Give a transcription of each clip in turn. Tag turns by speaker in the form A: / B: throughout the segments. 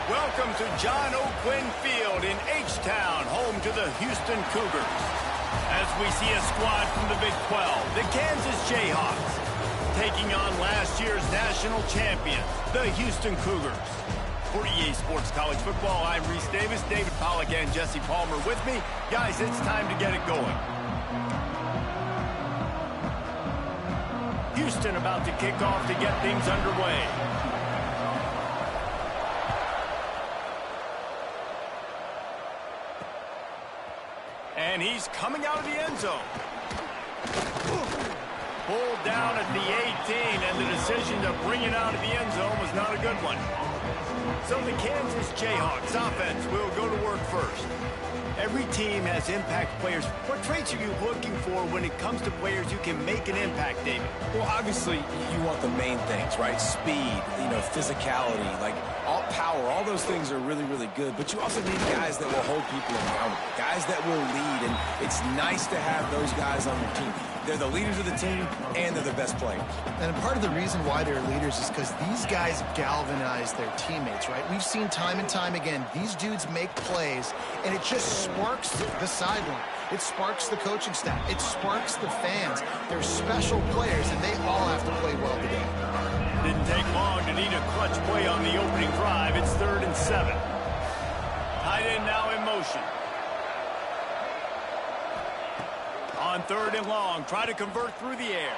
A: Welcome to John O'Quinn Field in H-Town, home to the Houston Cougars. As we see a squad from the Big 12, the Kansas Jayhawks, taking on last year's national champions, the Houston Cougars. For EA Sports College Football, I'm Reese Davis, David Pollack, and Jesse Palmer with me. Guys, it's time to get it going. Houston about to kick off to get things underway. And he's coming out of the end zone. Pulled down at the 18, and the decision to bring it out of the end zone was not a good one. So the Kansas Jayhawks offense will go to work first. Every team has impact players. What traits are you looking for when it comes to players who can make an impact, David?
B: Well, obviously, you want the main things, right? Speed, physicality, like all power, all those things are really, really good. But you also need guys that will hold people accountable, guys that will lead, and it's nice to have those guys on your team. They're the leaders of the team, and they're the best players.
C: And part of the reason why they're leaders is because these guys galvanize their teammates, right? We've seen time and time again, these dudes make plays, and it just sparks the sideline. It sparks the coaching staff. It sparks the fans. They're special players, and they all have to play well today.
A: Didn't take long to need a clutch play on the opening drive. It's 3rd and 7. Tight end now in motion. On 3rd and long, try to convert through the air.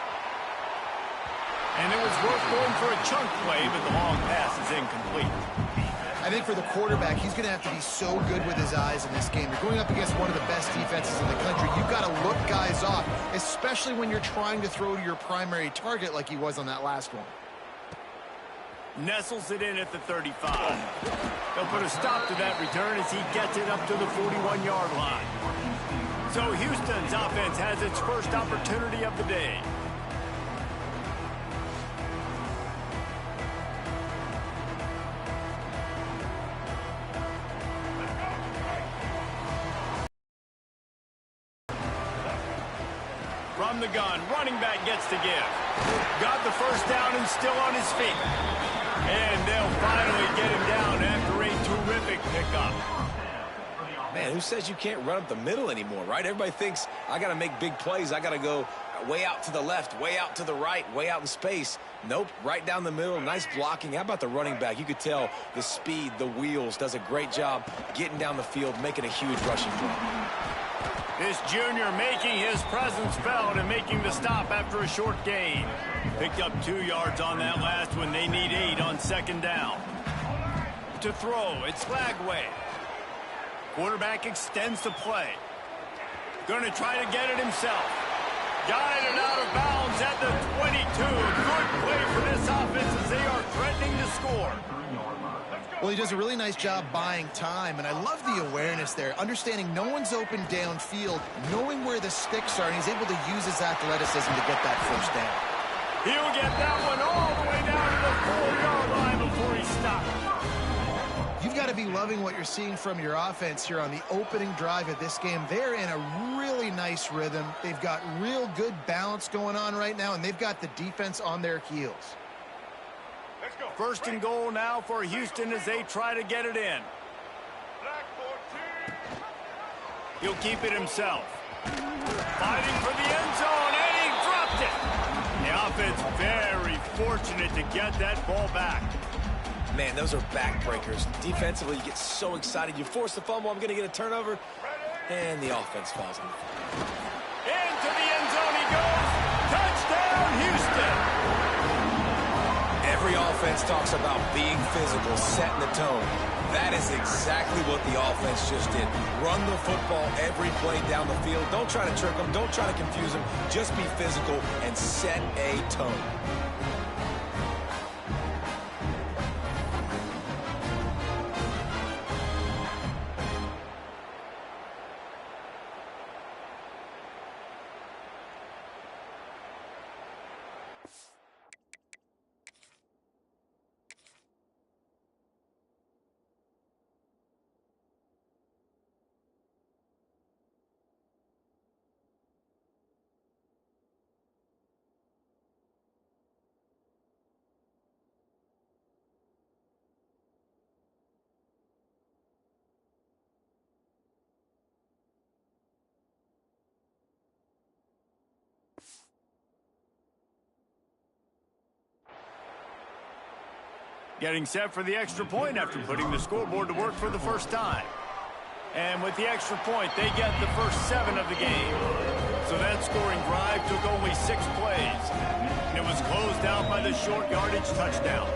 A: And it was worth going for a chunk play, but the long pass is incomplete.
C: I think for the quarterback, he's going to have to be so good with his eyes in this game. You're going up against one of the best defenses in the country. You've got to look guys off, especially when you're trying to throw to your primary target like he was on that last one.
A: Nestles it in at the 35. They'll put a stop to that return as he gets it up to the 41-yard line. So Houston's offense has its first opportunity of the day. From the gun, running back gets to give. Got the first down and still on his feet. And they'll finally get him down after a terrific pickup.
B: Man, who says you can't run up the middle anymore, right? Everybody thinks, I got to make big plays. I got to go way out to the left, way out to the right, way out in space. Nope, right down the middle, nice blocking. How about the running back? You could tell the speed, the wheels, does a great job getting down the field, making a huge rushing play.
A: This junior making his presence felt and making the stop after a short gain. Picked up 2 yards on that last one. They need 8 on 2nd down. To throw, it's Lagway. Quarterback extends the play. Going to try to get it himself. Guided out of bounds at the 22. Good play for this offense as they are threatening to score.
C: Well, he does a really nice job buying time, and I love the awareness there, understanding no one's open downfield, knowing where the sticks are, and he's able to use his athleticism to get that first down.
A: He'll get that one all the way down to the 4-yard line before he stops.
C: You've got to be loving what you're seeing from your offense here on the opening drive of this game. They're in a really nice rhythm. They've got real good balance going on right now, and they've got the defense on their heels.
A: 1st and goal now for Houston as they try to get it in. He'll keep it himself. Fighting for the end zone, and he dropped it. The offense very fortunate to get that ball back.
B: Man, those are backbreakers. Defensively, you get so excited. You force the fumble, I'm going to get a turnover, and the offense falls on.
A: Into the end zone he goes. Touchdown, Houston.
B: Every offense defense talks about being physical, setting the tone. That is exactly what the offense just did. Run the football every play down the field. Don't try to trick them. Don't try to confuse them. Just be physical and set a tone.
A: Getting set for the extra point after putting the scoreboard to work for the first time. And with the extra point, they get the first 7 of the game. So that scoring drive took only 6 plays. And it was closed out by the short yardage touchdown.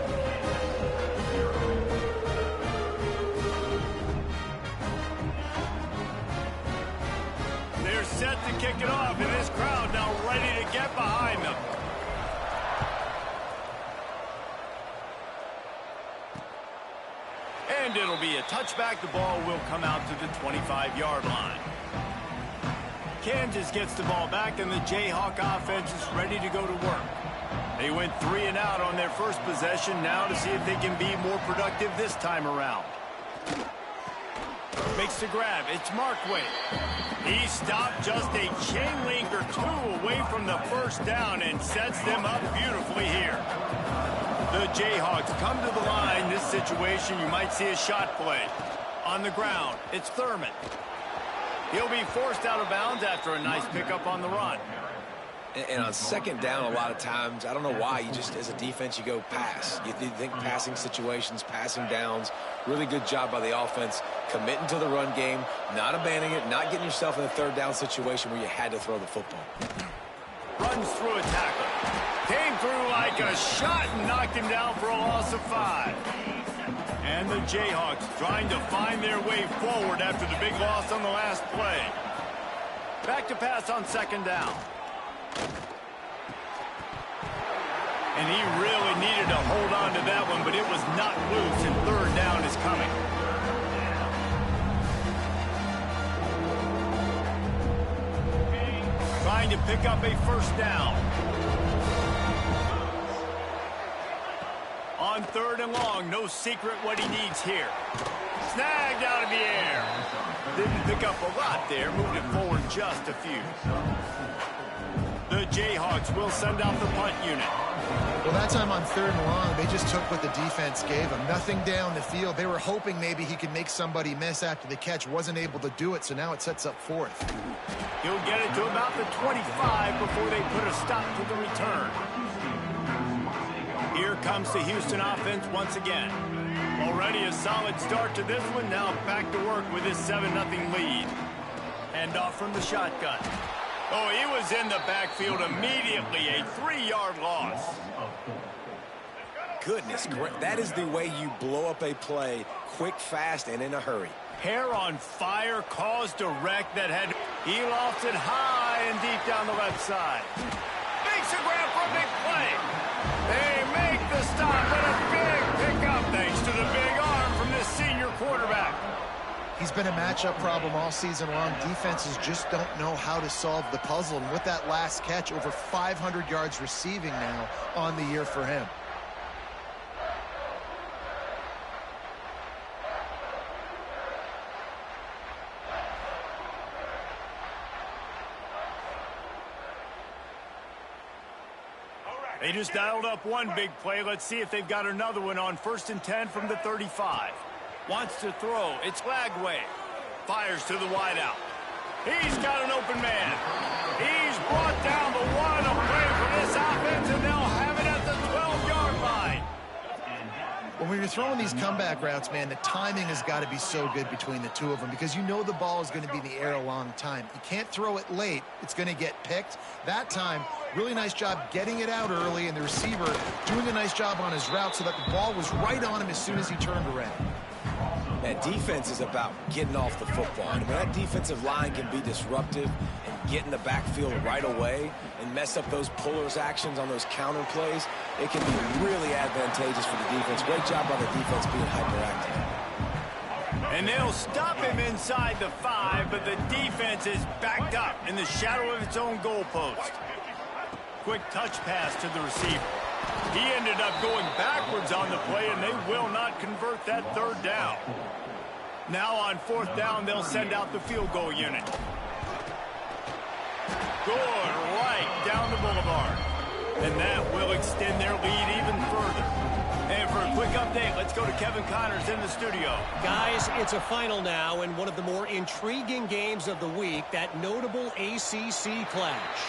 A: They're set to kick it off, and this crowd now ready to get behind them. And it'll be a touchback. The ball will come out to the 25-yard line. Kansas gets the ball back, and the Jayhawk offense is ready to go to work. They went 3 and out on their first possession, now to see if they can be more productive this time around. Makes the grab. It's Markway. He stopped just a chain link or 2 away from the first down and sets them up beautifully here. The Jayhawks come to the line. This situation, you might see a shot play. On the ground, it's Thurman. He'll be forced out of bounds after a nice pickup on the run.
B: And on second down, a lot of times, I don't know why, you just, as a defense, you go pass. You think passing situations, passing downs. Really good job by the offense, committing to the run game, not abandoning it, not getting yourself in a third down situation where you had to throw the football.
A: Runs through a tackle. Came through like a shot and knocked him down for a loss of 5. And the Jayhawks trying to find their way forward after the big loss on the last play. Back to pass on second down. And he really needed to hold on to that one, but it was not loose, and third down is coming. Trying to pick up a first down. On third and long, no secret what he needs here. Snagged out of the air. Didn't pick up a lot there, moved it forward just a few. The Jayhawks will send out the punt unit.
C: Well, that time on third and long, they just took what the defense gave them. Nothing down the field. They were hoping maybe he could make somebody miss after the catch. Wasn't able to do it, so now it sets up fourth.
A: He'll get it to about the 25 before they put a stop to the return. Here comes the Houston offense once again. Already a solid start to this one. Now back to work with his 7-0 lead. Hand off from the shotgun. Oh, he was in the backfield immediately. A 3-yard loss.
B: Goodness, that is the way you blow up a play quick, fast, and in a hurry.
A: Hair on fire, caused a wreck that had... He lofts it high and deep down the left side. Makes a grab for a big play. They make the stop, and a big pickup thanks to the big arm from this senior quarterback.
C: He's been a matchup problem all season long. Defenses just don't know how to solve the puzzle. And with that last catch, over 500 yards receiving now on the year for him.
A: They just dialed up one big play. Let's see if they've got another one on 1st and 10 from the 35. Wants to throw. It's Lagway. Fires to the wideout. He's got an open man. He's brought down the one away from this offense, and they'll have it at the 12-yard line.
C: When we you're throwing these comeback routes, man, the timing has got to be so good between the two of them because you know the ball is going to be in the air a long time. You can't throw it late. It's going to get picked. That time, really nice job getting it out early, and the receiver doing a nice job on his route so that the ball was right on him as soon as he turned around.
B: That defense is about getting off the football. And when that defensive line can be disruptive and get in the backfield right away and mess up those pullers actions on those counter plays, it can be really advantageous for the defense. Great job by the defense being hyperactive.
A: And they'll stop him inside the 5, but the defense is backed up in the shadow of its own goalpost. Quick touch pass to the receiver. He ended up going backwards on the play, and they will not convert that third down. Now on fourth down, they'll send out the field goal unit. Good, right down the boulevard. And that will extend their lead even further. And for a quick update, let's go to Kevin Connors in the studio.
D: Guys, it's a final now in one of the more intriguing games of the week, that notable ACC clash.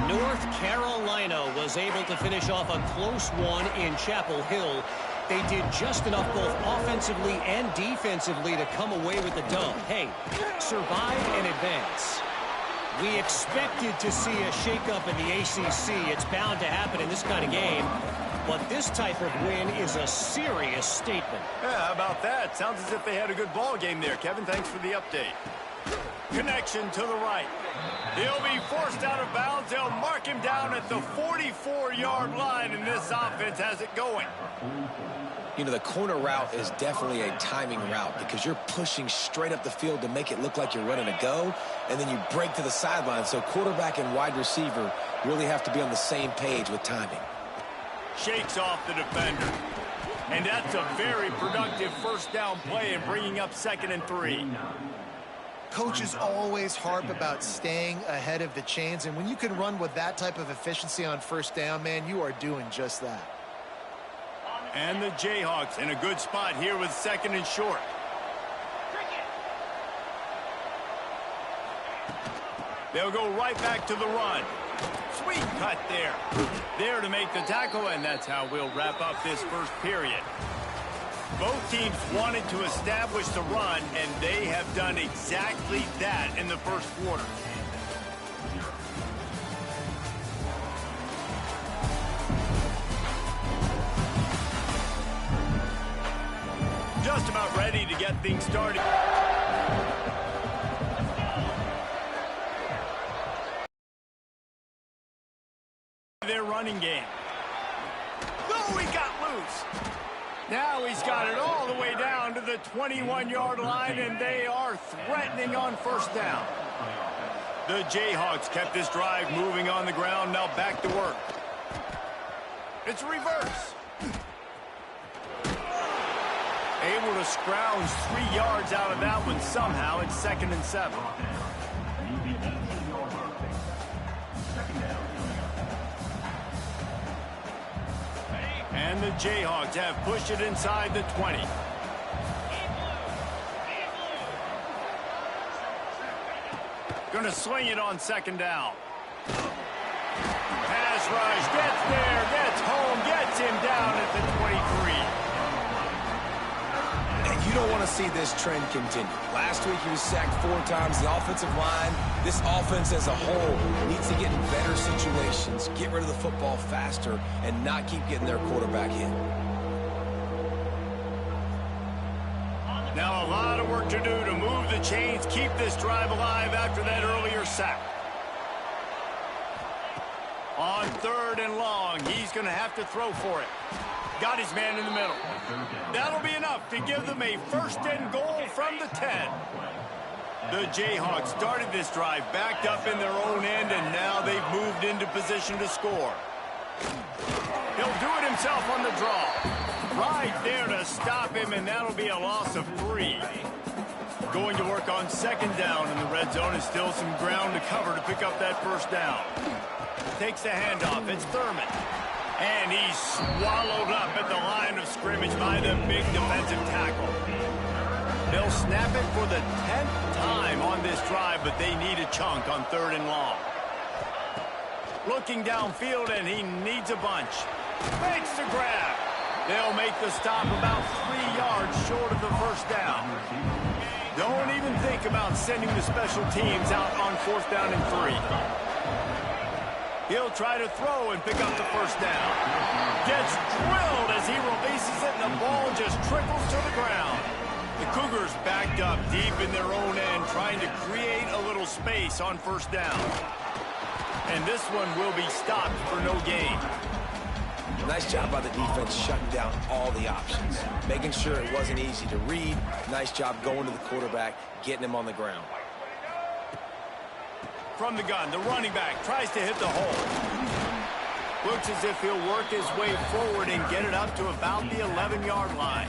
D: North Carolina was able to finish off a close one in Chapel Hill. They did just enough both offensively and defensively to come away with the dub. Hey, survive and advance. We expected to see a shakeup in the ACC. It's bound to happen in this kind of game. But this type of win is a serious statement.
A: Yeah, how about that? Sounds as if they had a good ball game there, Kevin. Thanks for the update. Connection to the right. He'll be forced out of bounds. They'll mark him down at the 44-yard line, and this offense has it going.
B: You know, the corner route is definitely a timing route because you're pushing straight up the field to make it look like you're running a go, and then you break to the sideline. So quarterback and wide receiver really have to be on the same page with timing.
A: Shakes off the defender. And that's a very productive first down play and bringing up 2nd and 3.
C: Coaches always harp about staying ahead of the chains, and when you can run with that type of efficiency on first down, man, you are doing just that.
A: And the Jayhawks in a good spot here with 2nd and short. They'll go right back to the run. Sweet cut there. There to make the tackle, and that's how we'll wrap up this first period. Both teams wanted to establish the run, and they have done exactly that in the first quarter. Just about ready to get things started. Their running game. Oh, he got loose. Now he's got it all the way down to the 21-yard line, and they are threatening on first down. The Jayhawks kept this drive moving on the ground, now back to work. It's reverse. Able to scrounge 3 yards out of that one somehow. It's 2nd and 7. And the Jayhawks have pushed it inside the 20. Gonna swing it on 2nd down. Pass rush, gets there, gets home, gets him down at the 23.
B: And you don't want to see this trend continue. Last week he was sacked 4 times. The offensive line, this offense as a whole, needs to get in better situations, get rid of the football faster, and not keep getting their quarterback hit.
A: Now a lot of work to do to move the chains, keep this drive alive after that earlier sack. On 3rd and long, he's going to have to throw for it. Got his man in the middle. That'll be enough to give them a 1st and goal from the 10. The Jayhawks started this drive backed up in their own end, and now they've moved into position to score. He'll do it himself on the draw. Right there to stop him, and that'll be a loss of 3. Going to work on 2nd down in the red zone, and still some ground to cover to pick up that first down. Takes the handoff. It's Thurman. And he's swallowed up at the line of scrimmage by the big defensive tackle. They'll snap it for the 10th time on this drive, but they need a chunk on 3rd and long. Looking downfield, and he needs a bunch. Makes the grab. They'll make the stop about 3 yards short of the first down. Don't even think about sending the special teams out on 4th down and 3. He'll try to throw and pick up the first down. Gets drilled as he releases it, and the ball just trickles to the ground. The Cougars backed up deep in their own end, trying to create a little space on 1st down. And this one will be stopped for no gain.
B: Nice job by the defense shutting down all the options, making sure it wasn't easy to read. Nice job going to the quarterback, getting him on the ground.
A: From the gun, the running back tries to hit the hole. Looks as if he'll work his way forward and get it up to about the 11-yard line.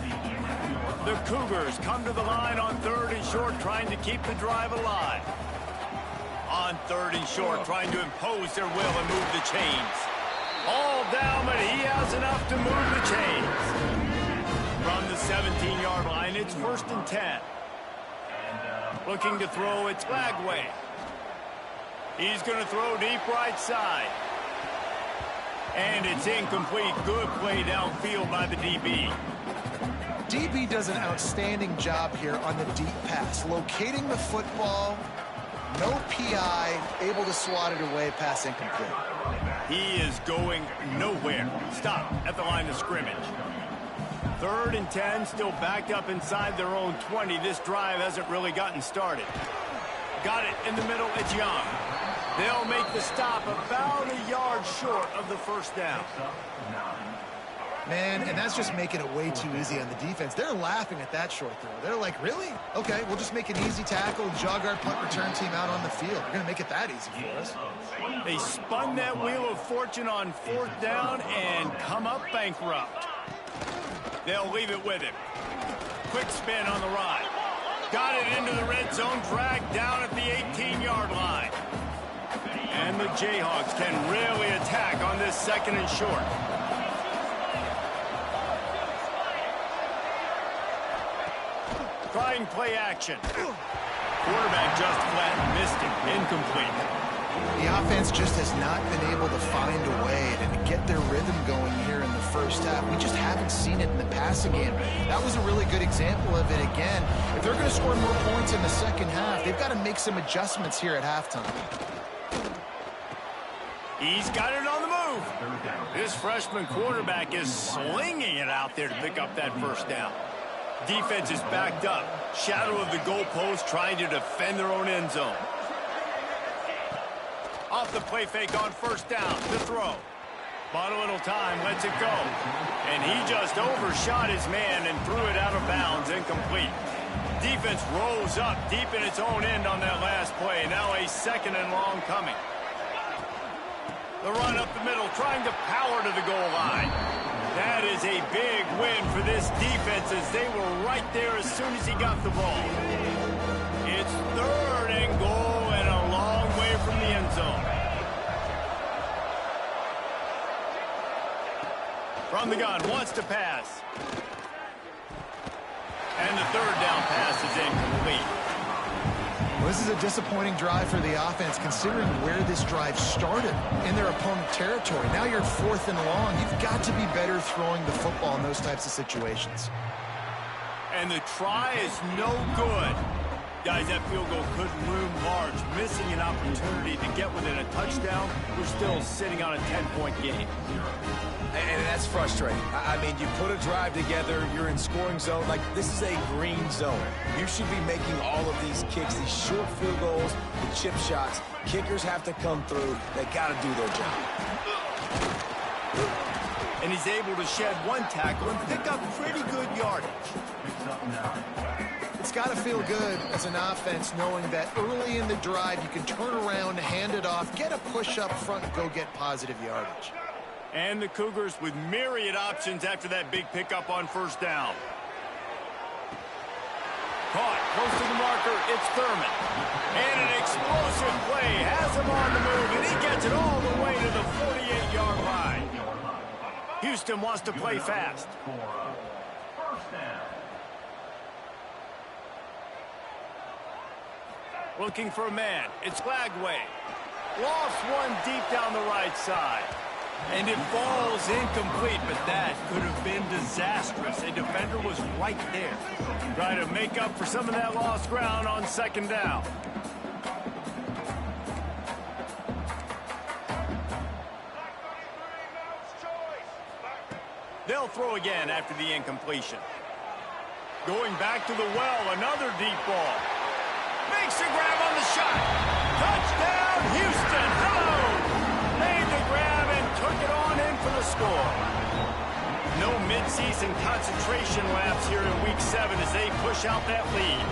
A: The Cougars come to the line on 3rd and short, trying to keep the drive alive. On 3rd and short, trying to impose their will and move the chains. All down, but he has enough to move the chains. From the 17-yard line, it's 1st and 10. Looking to throw, it's Lagway. He's going to throw deep right side. And it's incomplete. Good play downfield by the DB.
C: DB does an outstanding job here on the deep pass. Locating the football, no PI, able to swat it away, pass incomplete.
A: He is going nowhere. Stop at the line of scrimmage. 3rd and 10, still backed up inside their own 20. This drive hasn't really gotten started. Got it in the middle, it's Young. They'll make the stop about a yard short of the first down.
C: Man, and that's just making it way too easy on the defense. They're laughing at that short throw. They're like, really? Okay, we'll just make an easy tackle and jog our punt return team out on the field. We're going to make it that easy for us.
A: They spun that wheel of fortune on 4th down and come up bankrupt. They'll leave it with him. Quick spin on the ride. Got it into the red zone, dragged down at the 18-yard line. And the Jayhawks can really attack on this 2nd and short. Trying play action. Quarterback just flat missed it. Incomplete.
C: The offense just has not been able to find a way to get their rhythm going here in the first half. We just haven't seen it in the passing game. That was a really good example of it again. If they're going to score more points in the second half, they've got to make some adjustments here at halftime.
A: He's got it on the move. This freshman quarterback is slinging it out there to pick up that first down. Defense is backed up. Shadow of the goalpost, trying to defend their own end zone. Off the play fake on 1st down. The throw. Bought a little time, lets it go. And he just overshot his man and threw it out of bounds, incomplete. Defense rose up deep in its own end on that last play. Now a 2nd and long coming. The run up the middle, trying to power to the goal line. That is a big win for this defense, as they were right there as soon as he got the ball. It's 3rd and goal and a long way from the end zone. From the gun, wants to pass. And the 3rd down pass is incomplete.
C: Well, this is a disappointing drive for the offense, considering where this drive started in their opponent territory. Now you're 4th and long. You've got to be better throwing the football in those types of situations.
A: And the try is no good. Guys, that field goal could loom large. Missing an opportunity to get within a touchdown. We're still sitting on a 10-point game.
B: And that's frustrating. I mean, you put a drive together, you're in scoring zone. Like, this is a green zone. You should be making all of these kicks, these short field goals, the chip shots. Kickers have to come through. They got to do their job.
A: And he's able to shed one tackle and pick up pretty good yardage.
C: It's got to feel good as an offense knowing that early in the drive you can turn around, hand it off, get a push up front, and go get positive yardage.
A: And the Cougars with myriad options after that big pickup on 1st down. Caught close to the marker, it's Thurman. And an explosive play has him on the move, and he gets it all the way to the 48-yard line. Houston wants to play fast. Looking for a man. It's Lagway. Lost one deep down the right side. And it falls incomplete, but that could have been disastrous. A defender was right there. Try to make up for some of that lost ground on second down. They'll throw again after the incompletion. Going back to the well, another deep ball. Makes a grab on the shot. Touchdown, Houston. Hello. Made the grab and took it on in for the score. No midseason concentration laps here in Week 7 as they push out that lead.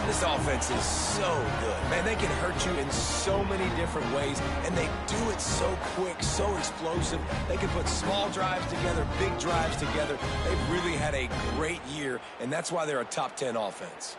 B: This offense is so good. Man, they can hurt you in so many different ways, and they do it so quick, so explosive. They can put small drives together, big drives together. They've really had a great year, and that's why they're a top 10 offense.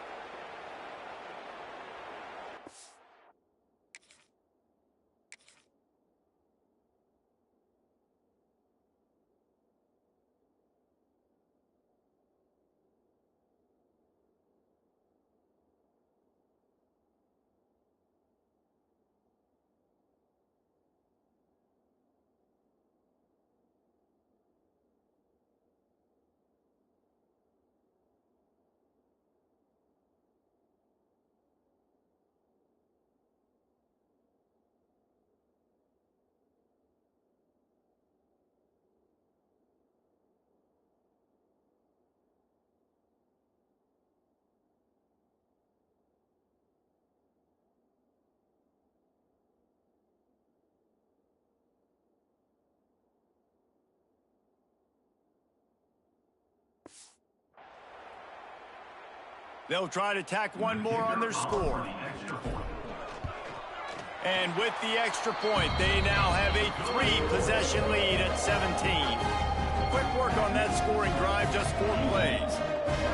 A: They'll try to tack one more on their score. And with the extra point, they now have a 3-possession lead at 17. Quick work on that scoring drive, just 4 plays.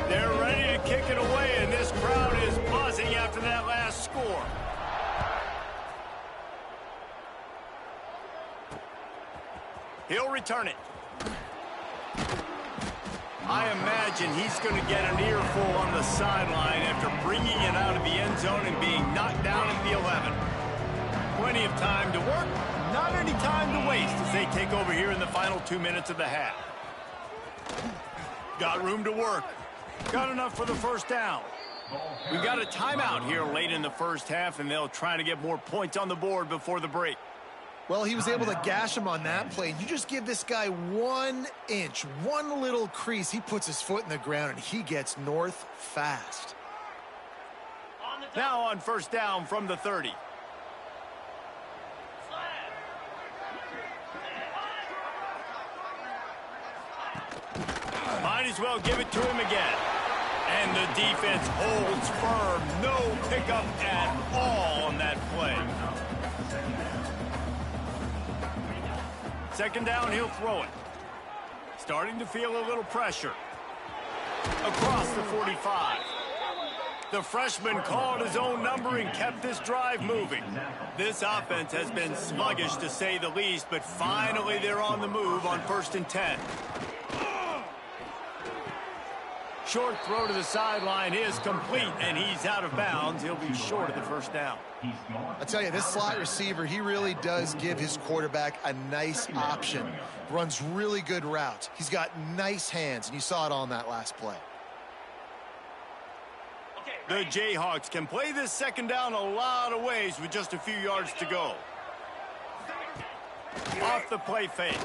A: They're ready to kick it away, and this crowd is buzzing after that last score. He'll return it. I imagine he's going to get an earful on the sideline after bringing it out of the end zone and being knocked down at the 11. Plenty of time to work, not any time to waste as they take over here in the final 2 minutes of the half. Got room to work. Got enough for the first down. We got a timeout here late in the first half, and they'll try to get more points on the board before the break.
C: Well, he was able to gash him on that play. You just give this guy 1 inch, one little crease. He puts his foot in the ground, and he gets north fast.
A: Now on first down from the 30. Might as well give it to him again. And the defense holds firm. No pickup at all on that play. Second down, he'll throw it. Starting to feel a little pressure. Across the 45. The freshman called his own number and kept this drive moving. This offense has been sluggish to say the least, but finally they're on the move on 1st and 10. Short throw to the sideline is complete, and he's out of bounds. He'll be short of the first down.
C: I tell you, this slot receiver, he really does give his quarterback a nice option. Runs really good routes. He's got nice hands, and you saw it on that last play.
A: The Jayhawks can play this second down a lot of ways with just a few yards to go. Off the play fake.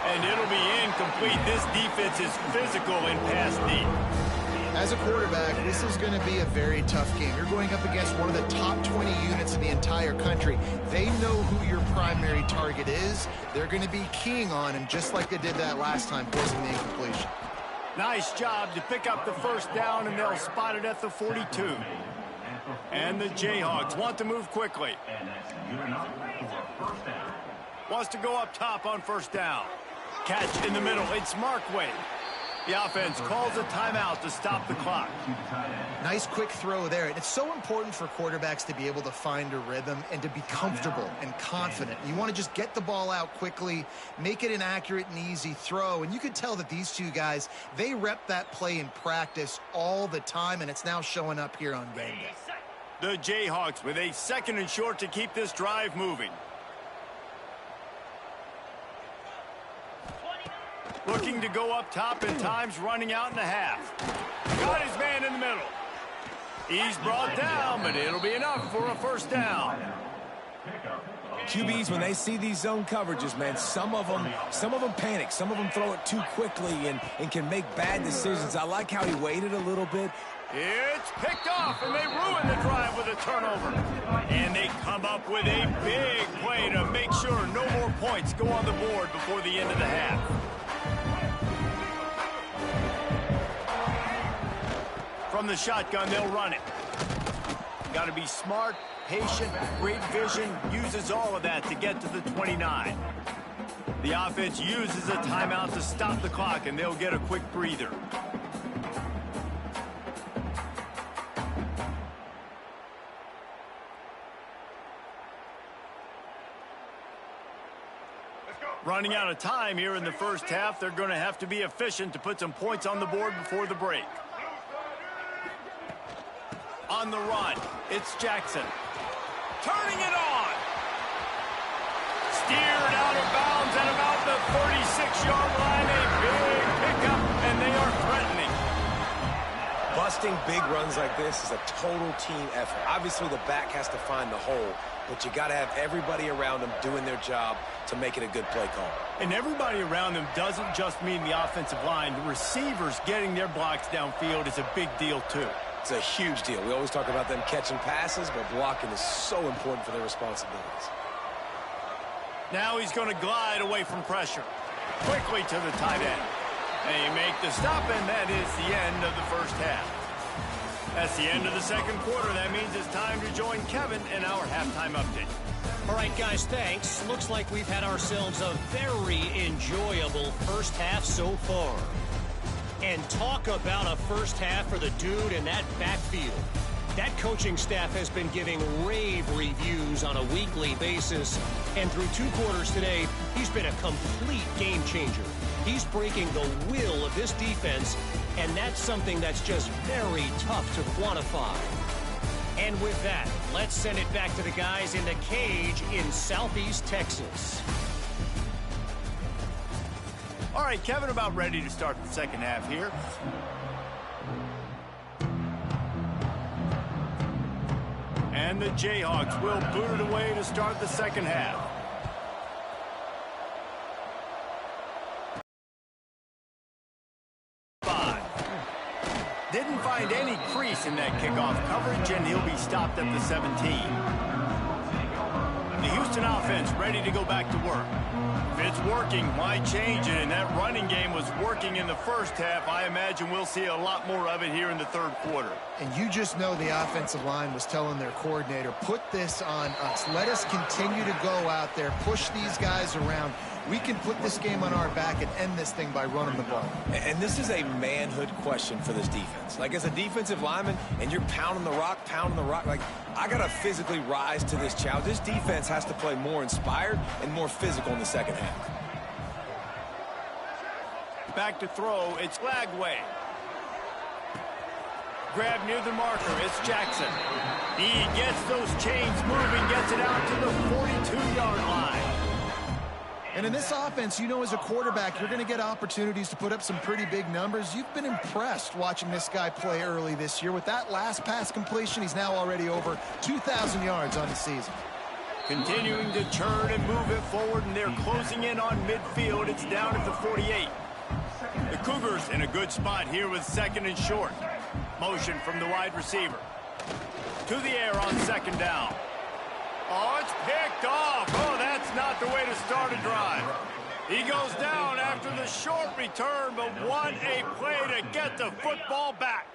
A: And it'll be incomplete. This defense is physical in pass deep.
C: As a quarterback, this is going to be a very tough game. You're going up against one of the top 20 units in the entire country. They know who your primary target is. They're going to be keying on him just like they did that last time, forcing the incompletion.
A: Nice job to pick up the first down, and they'll spot it at the 42. And the Jayhawks want to move quickly. Wants to go up top on first down. Catch in the middle. It's Markway. The offense calls a timeout to stop the clock.
C: Nice quick throw there. It's so important for quarterbacks to be able to find a rhythm and to be comfortable and confident. You want to just get the ball out quickly, make it an accurate and easy throw. And you could tell that these two guys, they rep that play in practice all the time, and it's now showing up here on game day.
A: The Jayhawks with a 2nd and short to keep this drive moving. Looking to go up top, and time's running out in the half. Got his man in the middle. He's brought down, but it'll be enough for a 1st down.
B: QBs, when they see these zone coverages, man, some of them panic. Some of them throw it too quickly and can make bad decisions. I like how he waited a little bit.
A: It's picked off, and they ruin the drive with a turnover. And they come up with a big play to make sure no more points go on the board before the end of the half. From the shotgun, they'll run it. Got to be smart, patient, great vision, uses all of that to get to the 29. The offense uses a timeout to stop the clock, and they'll get a quick breather. Running out of time here in the 1st half. They're going to have to be efficient to put some points on the board before the break. On the run, it's Jackson. Turning it on. Steered out of bounds at about the 36-yard line. A big pickup, and they are threatening.
B: Busting big runs like this is a total team effort. Obviously, the back has to find the hole, but you got to have everybody around them doing their job to make it a good play call.
A: And everybody around them doesn't just mean the offensive line. The receivers getting their blocks downfield is a big deal, too.
B: It's a huge deal. We always talk about them catching passes, but blocking is so important for their responsibilities.
A: Now he's going to glide away from pressure. Quickly to the tight end. They make the stop, and that is the end of the 1st half. That's the end of the 2nd quarter. That means it's time to join Kevin in our halftime update.
D: All right, guys, thanks. Looks like we've had ourselves a very enjoyable 1st half so far. And talk about a 1st half for the dude in that backfield. That coaching staff has been giving rave reviews on a weekly basis. And through 2 quarters today, he's been a complete game changer. He's breaking the will of this defense, and that's something that's just very tough to quantify. And with that, let's send it back to the guys in the cage in Southeast Texas.
A: All right, Kevin, about ready to start the 2nd half here. And the Jayhawks will boot it away to start the 2nd half. Didn't find any crease in that kickoff coverage, and he'll be stopped at the 17. The Houston offense ready to go back to work. If it's working, why change it? And that running game was working in the 1st half. I imagine we'll see a lot more of it here in the 3rd quarter.
C: And you just know the offensive line was telling their coordinator, put this on us. Let us continue to go out there, push these guys around. We can put this game on our back and end this thing by running the ball.
B: And this is a manhood question for this defense. Like, as a defensive lineman, and you're pounding the rock, like, I got to physically rise to this challenge. This defense has to play more inspired and more physical in the 2nd half.
A: Back to throw, it's Lagway. Grab near the marker, it's Jackson. He gets those chains moving, gets it out to the 42-yard line.
C: And in this offense, you know, as a quarterback, you're going to get opportunities to put up some pretty big numbers. You've been impressed watching this guy play early this year. With that last pass completion, he's now already over 2,000 yards on the season.
A: Continuing to turn and move it forward, and they're closing in on midfield. It's down at the 48. The Cougars in a good spot here with 2nd and short. Motion from the wide receiver. To the air on 2nd down. Oh, it's picked off. Oh, that's not the way to start a drive. He goes down after the short return, but what a play to get the football back.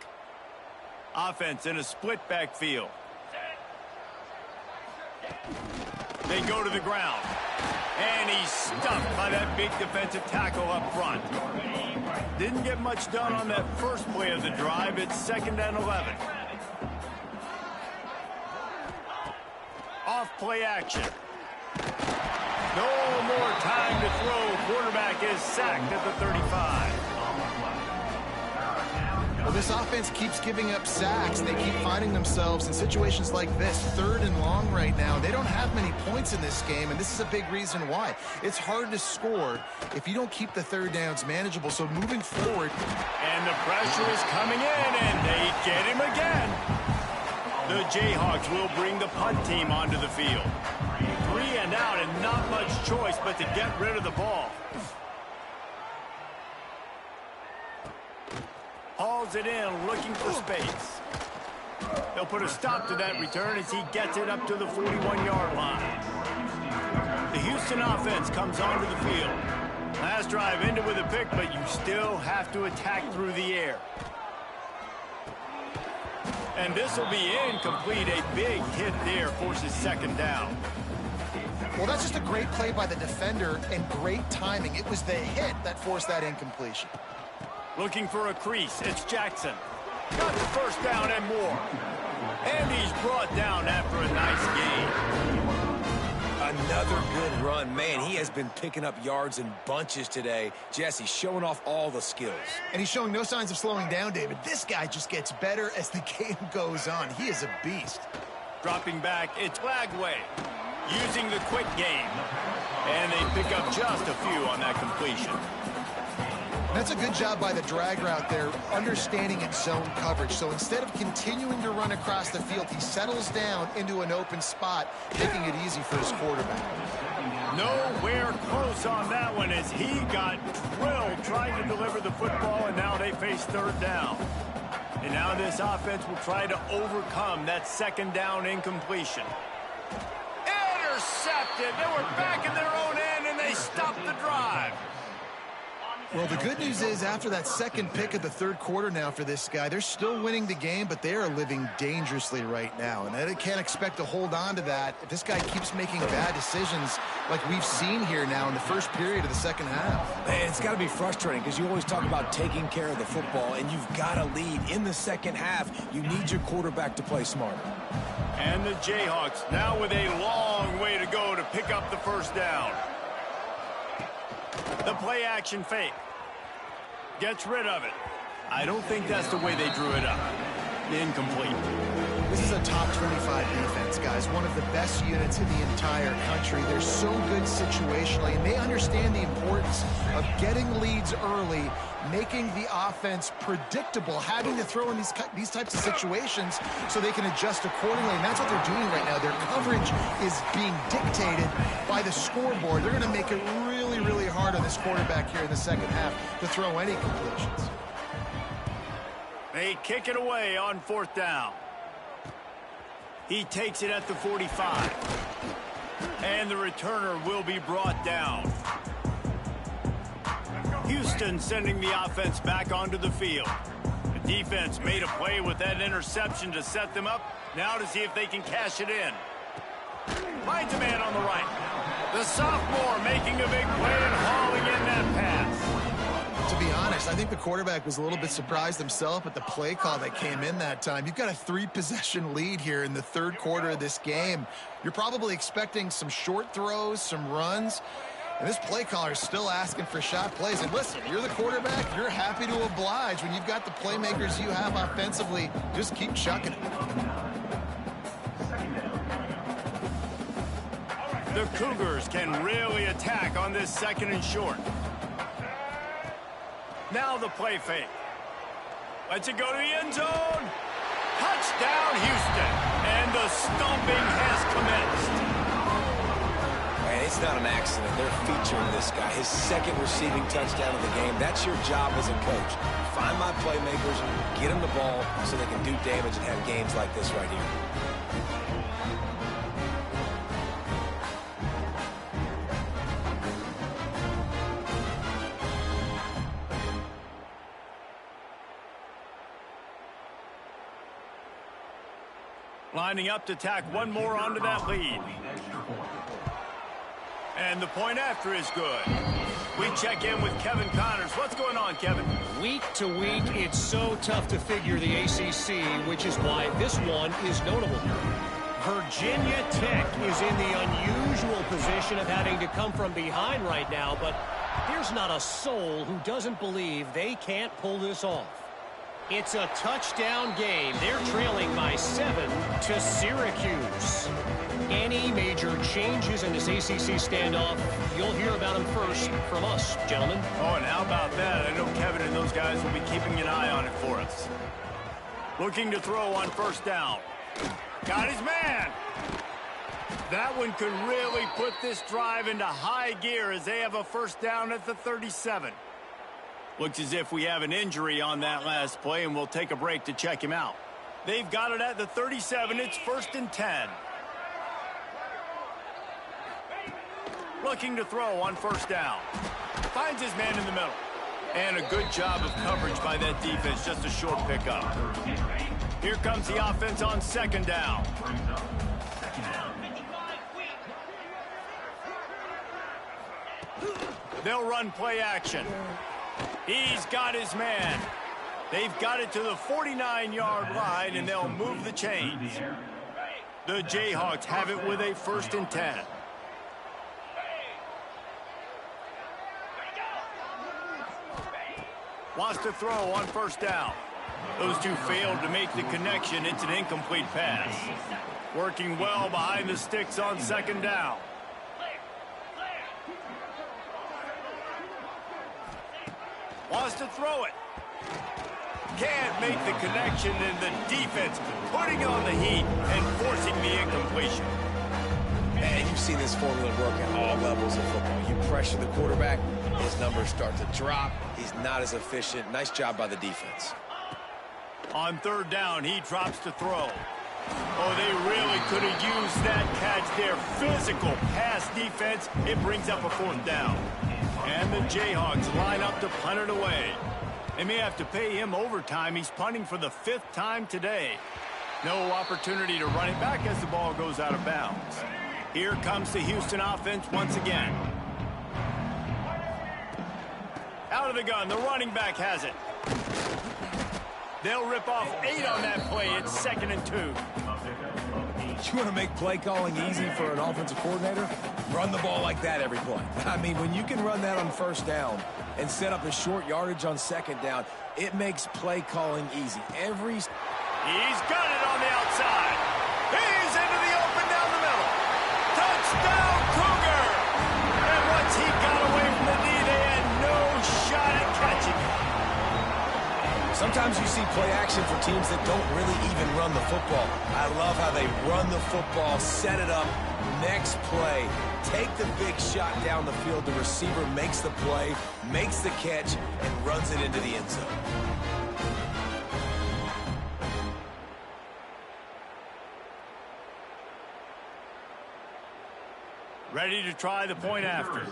A: Offense in a split backfield. They go to the ground. And he's stuffed by that big defensive tackle up front. Didn't get much done on that first play of the drive. It's 2nd and 11. Off play action. No more time to throw. Quarterback is sacked at the 35.
C: Well, this offense keeps giving up sacks. They keep finding themselves in situations like this, 3rd and long right now. They don't have many points in this game, and this is a big reason why. It's hard to score if you don't keep the 3rd downs manageable. So moving forward.
A: And the pressure is coming in, and they get him again. The Jayhawks will bring the punt team onto the field. 3 and out, and not much choice but to get rid of the ball. Hauls it in, looking for space. They'll put a stop to that return as he gets it up to the 41-yard line. The Houston offense comes onto the field. Last drive ended with a pick, but you still have to attack through the air. And this will be incomplete. A big hit there forces 2nd down.
C: Well, that's just a great play by the defender and great timing. It was the hit that forced that incompletion.
A: Looking for a crease. It's Jackson. Got the 1st down and more. And he's brought down after a nice gain.
B: Another good run. Man, he has been picking up yards in bunches today. Jesse showing off all the skills.
C: And he's showing no signs of slowing down, David. This guy just gets better as the game goes on. He is a beast.
A: Dropping back, it's Lagway. Using the quick game. And they pick up just a few on that completion.
C: That's a good job by the drag route there, understanding its zone coverage. So instead of continuing to run across the field, he settles down into an open spot, making it easy for his quarterback.
A: Nowhere close on that one as he got drilled trying to deliver the football, and now they face 3rd down. And now this offense will try to overcome that 2nd down incompletion. Intercepted. They were back in their own end, and they stopped the drive.
C: Well, the good news is after that 2nd pick of the 3rd quarter now for this guy, they're still winning the game, but they are living dangerously right now. And they can't expect to hold on to that if this guy keeps making bad decisions like we've seen here now in the first period of the 2nd half.
B: Man, it's got to be frustrating because you always talk about taking care of the football, and you've got to lead in the 2nd half. You need your quarterback to play smarter.
A: And the Jayhawks now with a long way to go to pick up the 1st down. The play action fake. Gets rid of it. I don't think that's the way they drew it up. Incomplete.
C: This is a top 25 defense, guys. One of the best units in the entire country. They're so good situationally, and they understand the importance of getting leads early, making the offense predictable, having to throw in these types of situations so they can adjust accordingly. And that's what they're doing right now. Their coverage is being dictated by the scoreboard. They're going to make it really, really hard on this quarterback here in the 2nd half to throw any completions.
A: They kick it away on 4th down. He takes it at the 45. And the returner will be brought down. Houston sending the offense back onto the field. The defense made a play with that interception to set them up. Now to see if they can cash it in. Finds a man on the right. The sophomore making a big play and hauling in that pass.
C: To be honest, I think the quarterback was a little bit surprised himself at the play call that came in that time. You've got a 3-possession lead here in the 3rd quarter of this game. You're probably expecting some short throws, some runs. And this play caller is still asking for shot plays. And listen, you're the quarterback. You're happy to oblige. When you've got the playmakers you have offensively, just keep chucking it.
A: The Cougars can really attack on this 2nd and short. Now the play fake. Lets it go to the end zone. Touchdown, Houston. And the stomping has commenced.
B: Man, it's not an accident. They're featuring this guy. His 2nd receiving touchdown of the game. That's your job as a coach. Find my playmakers, get them the ball so they can do damage and have games like this right here.
A: Lining up to tack one more onto that lead. And the point after is good. We check in with Kevin Connors. What's going on, Kevin?
D: Week to week, it's so tough to figure the ACC, which is why this one is notable. Virginia Tech is in the unusual position of having to come from behind right now, but there's not a soul who doesn't believe they can't pull this off. It's a touchdown game. They're trailing by 7 to Syracuse. Any major changes in this ACC standoff, you'll hear about them first from us, gentlemen.
A: Oh, and how about that? I know Kevin and those guys will be keeping an eye on it for us. Looking to throw on first down. Got his man. That one could really put this drive into high gear as they have a first down at the 37. Looks as if we have an injury on that last play, and we'll take a break to check him out. They've got it at the 37. It's 1st and 10. Looking to throw on first down. Finds his man in the middle. And a good job of coverage by that defense. Just a short pickup. Here comes the offense on 2nd down. They'll run play action. He's got his man. They've got it to the 49-yard line, and they'll move the chains. The Jayhawks have it with a 1st and 10. Wants to throw on first down. Those two failed to make the connection. It's an incomplete pass. Working well behind the sticks on 2nd down. Wants to throw it. Can't make the connection, and the defense putting on the heat and forcing the incompletion.
B: And you've seen this formula work at all levels of football. You pressure the quarterback, his numbers start to drop. He's not as efficient. Nice job by the defense.
A: On 3rd down, he drops to throw. Oh, they really could have used that catch there. Physical pass defense. It brings up a 4th down. And the Jayhawks line up to punt it away. They may have to pay him overtime. He's punting for the 5th time today. No opportunity to run it back as the ball goes out of bounds. Here comes the Houston offense once again. Out of the gun, the running back has it. They'll rip off 8 on that play. It's 2nd and 2.
B: You want to make play calling easy for an offensive coordinator? Run the ball like that every play. I mean, when you can run that on first down and set up a short yardage on 2nd down, it makes play calling easy. He's
A: got it on the outside. He's into the open down the middle. Touchdown, Cougar! And once he got away from the knee, they had no shot at catching it.
B: Sometimes you see play action for teams that don't really even run the football. I love how they run the football, set it up, next play, take the big shot down the field. The receiver makes the play, makes the catch, and runs it into the end zone.
A: Ready to try the point after.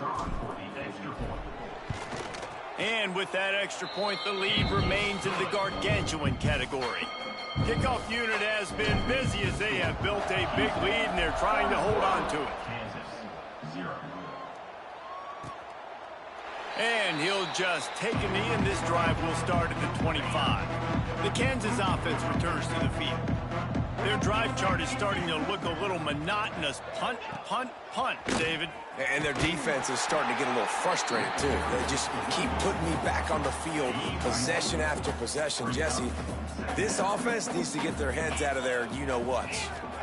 A: And with that extra point, the lead remains in the gargantuan category. Kickoff unit has been busy as they have built a big lead, and they're trying to hold on to it. And he'll just take a knee, and this drive will start at the 25. The Kansas offense returns to the field. Their drive chart is starting to look a little monotonous. Punt, punt, punt, David.
B: And their defense is starting to get a little frustrated, too. They just keep putting me back on the field, possession after possession. Jesse, this offense needs to get their heads out of there, you-know-what.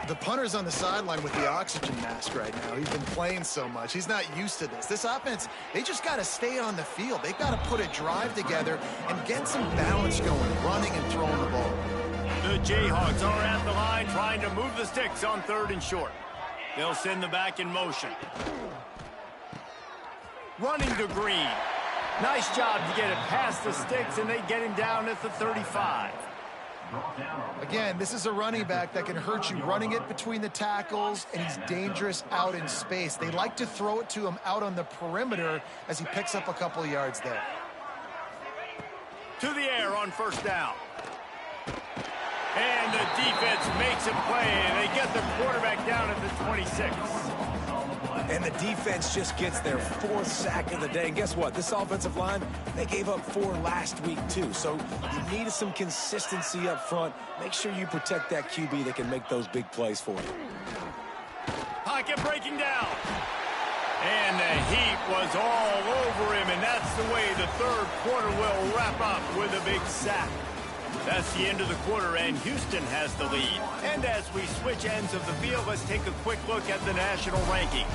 C: The punter's on the sideline with the oxygen mask right now. He's been playing so much. He's not used to this. This offense, they just got to stay on the field. They've got to put a drive together and get some balance going, running and throwing the ball.
A: The Jayhawks are at the line trying to move the sticks on 3rd and short. They'll send the back in motion. Running to Green. Nice job to get it past the sticks, and they get him down at the 35.
C: Again, this is a running back that can hurt you running it between the tackles, and he's dangerous out in space. They like to throw it to him out on the perimeter as he picks up a couple of yards there.
A: To the air on 1st down. And the defense makes a play, and they get the quarterback down at the 26.
B: And the defense just gets their 4th sack of the day. And guess what? This offensive line, they gave up 4 last week, too. So you need some consistency up front. Make sure you protect that QB that can make those big plays for you.
A: Pocket breaking down. And the heat was all over him, and that's the way the 3rd quarter will wrap up with a big sack. That's the end of the quarter, and Houston has the lead. And as we switch ends of the field, let's take a quick look at the national rankings.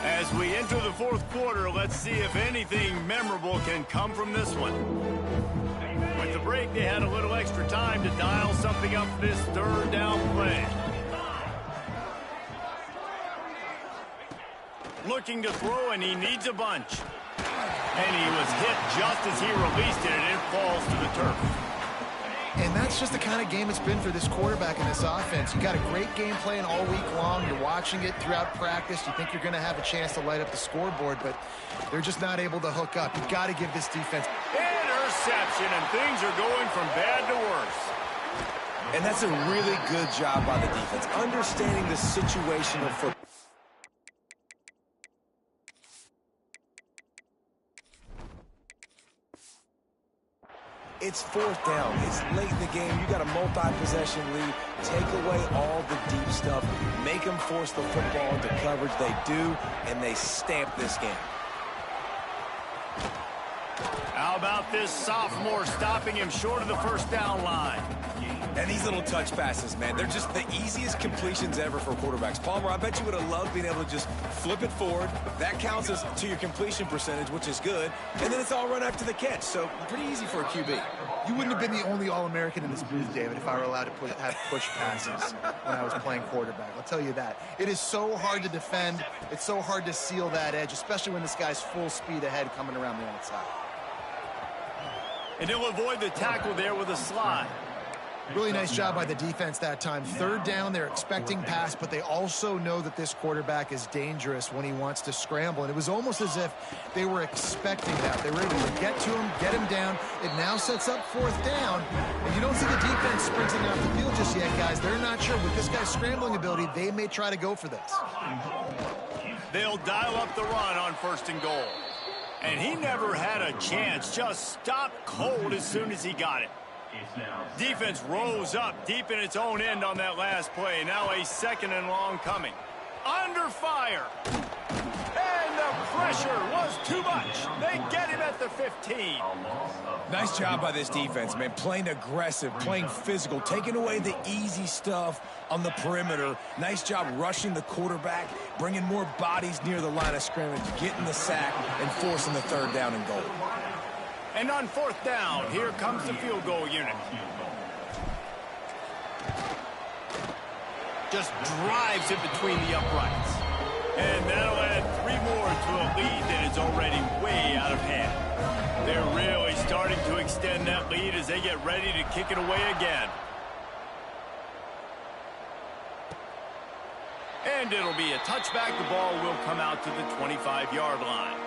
A: As we enter the fourth quarter, let's see if anything memorable can come from this one. With the break, they had a little extra time to dial something up for this third down play. Looking to throw, and he needs a bunch. And he was hit just as he released it, and it falls to the turf.
C: And that's just the kind of game it's been for this quarterback and this offense. You got a great game plan all week long. You're watching it throughout practice. You think you're going to have a chance to light up the scoreboard, but they're just not able to hook up. You've got to give this defense.
A: Interception, and things are going from bad to worse.
B: And that's a really good job by the defense, understanding the situation of football. It's fourth down. It's late in the game. You got a multi-possession lead. Take away all the deep stuff. Make them force the football into coverage. They do, and they stamp this game.
A: How about this sophomore stopping him short of the first down line?
B: And these little touch passes, man, they're just the easiest completions ever for quarterbacks. Palmer, I bet you would have loved being able to just flip it forward. That counts as to your completion percentage, which is good. And then it's all run after the catch, so pretty easy for a QB.
C: You wouldn't have been the only All-American in this booth, David, if I were allowed to have push passes when I was playing quarterback. I'll tell you that. It is so hard to defend. It's so hard to seal that edge, especially when this guy's full speed ahead coming around the outside.
A: And he'll avoid the tackle there with a slide.
C: Really nice job by the defense that time. Third down, they're expecting pass, but they also know that this quarterback is dangerous when he wants to scramble. And it was almost as if they were expecting that. They were able to get to him, get him down. It now sets up fourth down. And you don't see the defense sprinting off the field just yet, guys. They're not sure. With this guy's scrambling ability, they may try to go for this.
A: They'll dial up the run on first and goal. And he never had a chance. Just stopped cold as soon as he got it. Defense rose up deep in its own end on that last play. Now a second and long coming. Under fire. And the pressure was too much. They get him at the 15.
B: Nice job by this defense, man. Playing aggressive, playing physical, taking away the easy stuff on the perimeter. Nice job rushing the quarterback, bringing more bodies near the line of scrimmage, getting the sack, and forcing the third down and goal.
A: And on fourth down, here comes the field goal unit. Just drives it between the uprights. And that'll add 3 more to a lead that is already way out of hand. They're really starting to extend that lead as they get ready to kick it away again. And it'll be a touchback. The ball will come out to the 25-yard line.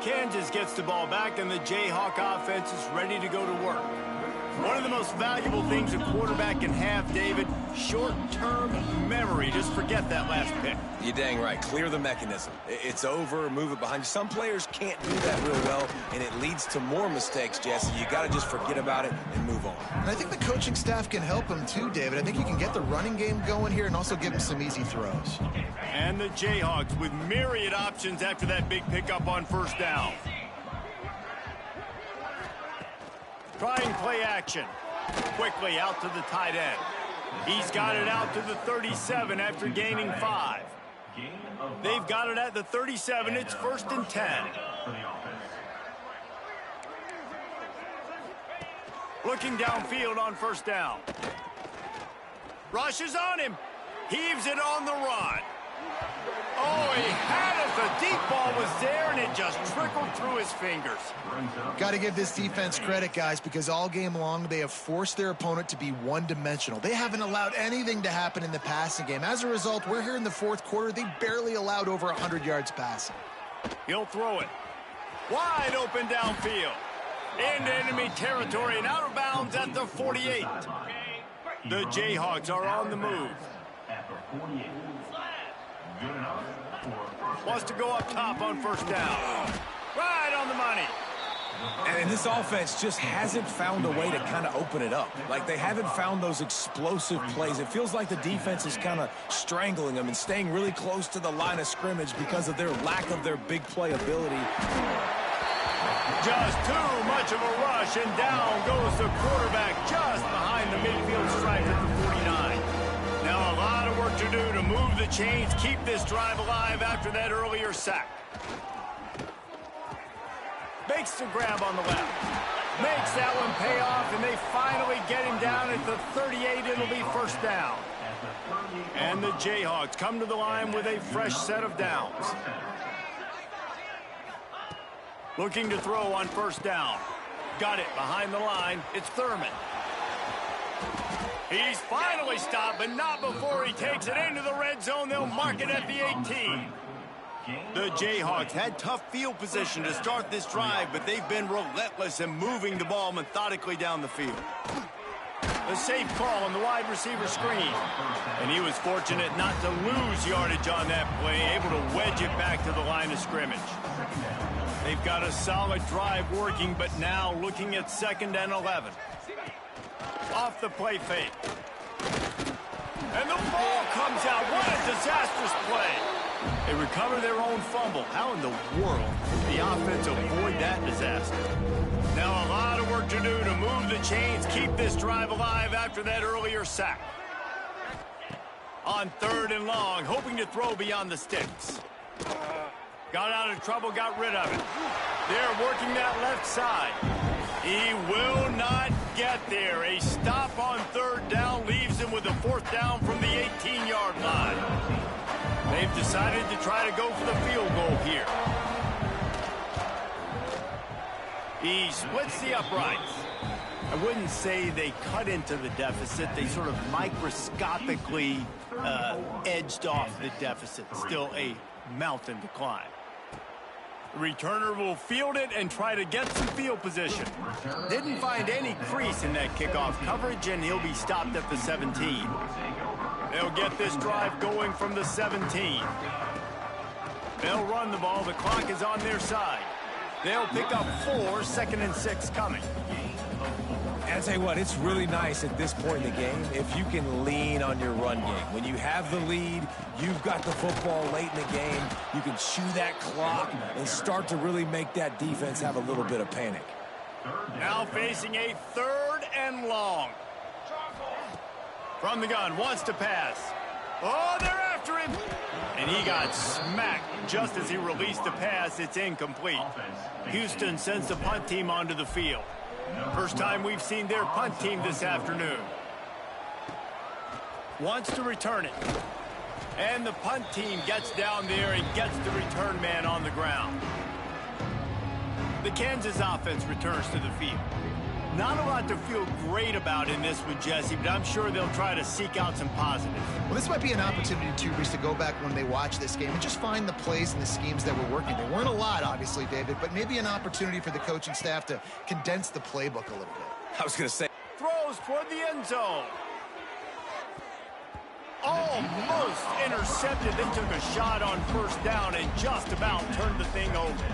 A: Kansas gets the ball back, and the Jayhawk offense is ready to go to work. One of the most valuable things a quarterback can have, David, short-term memory. Just forget that last pick.
B: You're dang right. Clear the mechanism. It's over, move it behind you. Some players can't do that real well, and it leads to more mistakes, Jesse. You got to just forget about it and move on.
C: And I think the coaching staff can help him too, David. I think you can get the running game going here and also give him some easy throws.
A: And the Jayhawks with myriad options after that big pickup on first down. Trying play action. Quickly out to the tight end. He's got it out to the 37 after gaining 5. They've got it at the 37. It's first and 10. Looking downfield on first down. Rushes on him. Heaves it on the run. Oh, he had it. The deep ball was there, and it just trickled through his fingers.
C: Got to give this defense credit, guys, because all game long they have forced their opponent to be one-dimensional. They haven't allowed anything to happen in the passing game. As a result, we're here in the fourth quarter. They barely allowed over 100 yards passing.
A: He'll throw it. Wide open downfield. Into enemy territory and out of bounds at the 48. The Jayhawks are on the move. Wants to go up top on first down. Right on the money.
B: And this offense just hasn't found a way to kind of open it up. Like, they haven't found those explosive plays. It feels like the defense is kind of strangling them and staying really close to the line of scrimmage because of their lack of their big play ability.
A: Just too much of a rush, and down goes the quarterback just behind the midfield stripe at the 49. Now a lot of work to do to move the chains, keep this drive alive after that earlier sack. Makes the grab on the left. Makes that one pay off, and they finally get him down at the 38. It'll be first down. And the Jayhawks come to the line with a fresh set of downs. Looking to throw on first down. Got it behind the line. It's Thurman. He's finally stopped, but not before he takes it into the red zone. They'll mark it at the 18. The Jayhawks had tough field position to start this drive, but they've been relentless in moving the ball methodically down the field. A safe call on the wide receiver screen. And he was fortunate not to lose yardage on that play, able to wedge it back to the line of scrimmage. They've got a solid drive working, but now looking at 2nd and 11. Off the play fake. And the ball comes out. What a disastrous play. They recover their own fumble. How in the world did the offense avoid that disaster? Now a lot of work to do to move the chains, keep this drive alive after that earlier sack. On 3rd and long, hoping to throw beyond the sticks. Got out of trouble, got rid of it. They're working that left side. He will not get there. A stop on 3rd down leaves him with a 4th down from the 18-yard line. They've decided to try to go for the field goal here. He splits the uprights. I wouldn't say they cut into the deficit. They sort of microscopically edged off the deficit. Still a mountain to climb. The returner will field it and try to get some field position. Didn't find any crease in that kickoff coverage, and he'll be stopped at the 17. They'll get this drive going from the 17. They'll run the ball. The clock is on their side. They'll pick up 4, 2nd and 6 coming.
B: And I tell you what, it's really nice at this point in the game if you can lean on your run game. When you have the lead, you've got the football late in the game, you can chew that clock and start to really make that defense have a little bit of panic.
A: Now facing a 3rd and long. From the gun, wants to pass. Oh, they're after him. And he got smacked just as he released the pass. It's incomplete. Houston sends the punt team onto the field. First time we've seen their punt team this afternoon. Wants to return it. And the punt team gets down there and gets the return man on the ground. The Kansas offense returns to the field. Not a lot to feel great about in this one, Jesse, but I'm sure they'll try to seek out some positives.
C: Well, this might be an opportunity, too, Reese, to go back when they watch this game and just find the plays and the schemes that were working. There weren't a lot, obviously, David, but maybe an opportunity for the coaching staff to condense the playbook a little bit.
B: I was going to say.
A: Throws toward the end zone. Almost intercepted. They took a shot on first down and just about turned the thing over.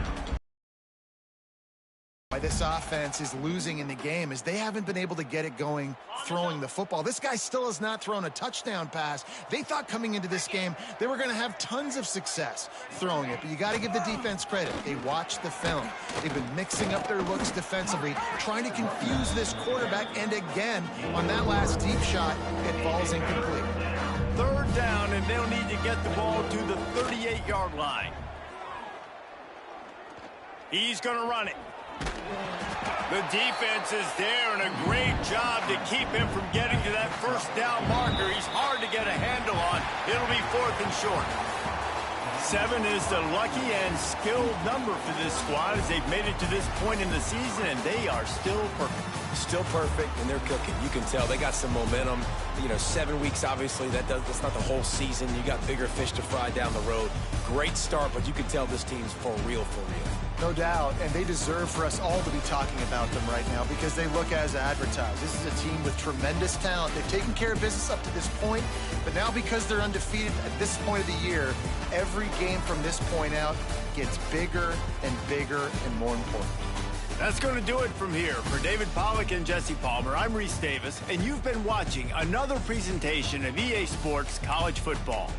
C: Why this offense is losing in the game is they haven't been able to get it going throwing the football. This guy still has not thrown a touchdown pass. They thought coming into this game they were going to have tons of success throwing it, but you got to give the defense credit. They watched the film. They've been mixing up their looks defensively, trying to confuse this quarterback, and again, on that last deep shot, it falls incomplete.
A: 3rd down, and they'll need to get the ball to the 38-yard line. He's going to run it. The defense is there, and a great job to keep him from getting to that first down marker. He's hard to get a handle on. It'll be 4th and short. 7 is the lucky and skilled number for this squad as they've made it to this point in the season, and they are still perfect.
B: Still perfect, and they're cooking. You can tell they got some momentum. You know, 7 weeks, obviously, that's not the whole season. You got bigger fish to fry down the road. Great start, but you can tell this team's for real, for real.
C: No doubt, and they deserve for us all to be talking about them right now because they look as advertised. This is a team with tremendous talent. They've taken care of business up to this point, but now because they're undefeated at this point of the year, every game from this point out gets bigger and bigger and more important.
A: That's going to do it from here. For David Pollack and Jesse Palmer, I'm Reese Davis, and you've been watching another presentation of EA Sports College Football.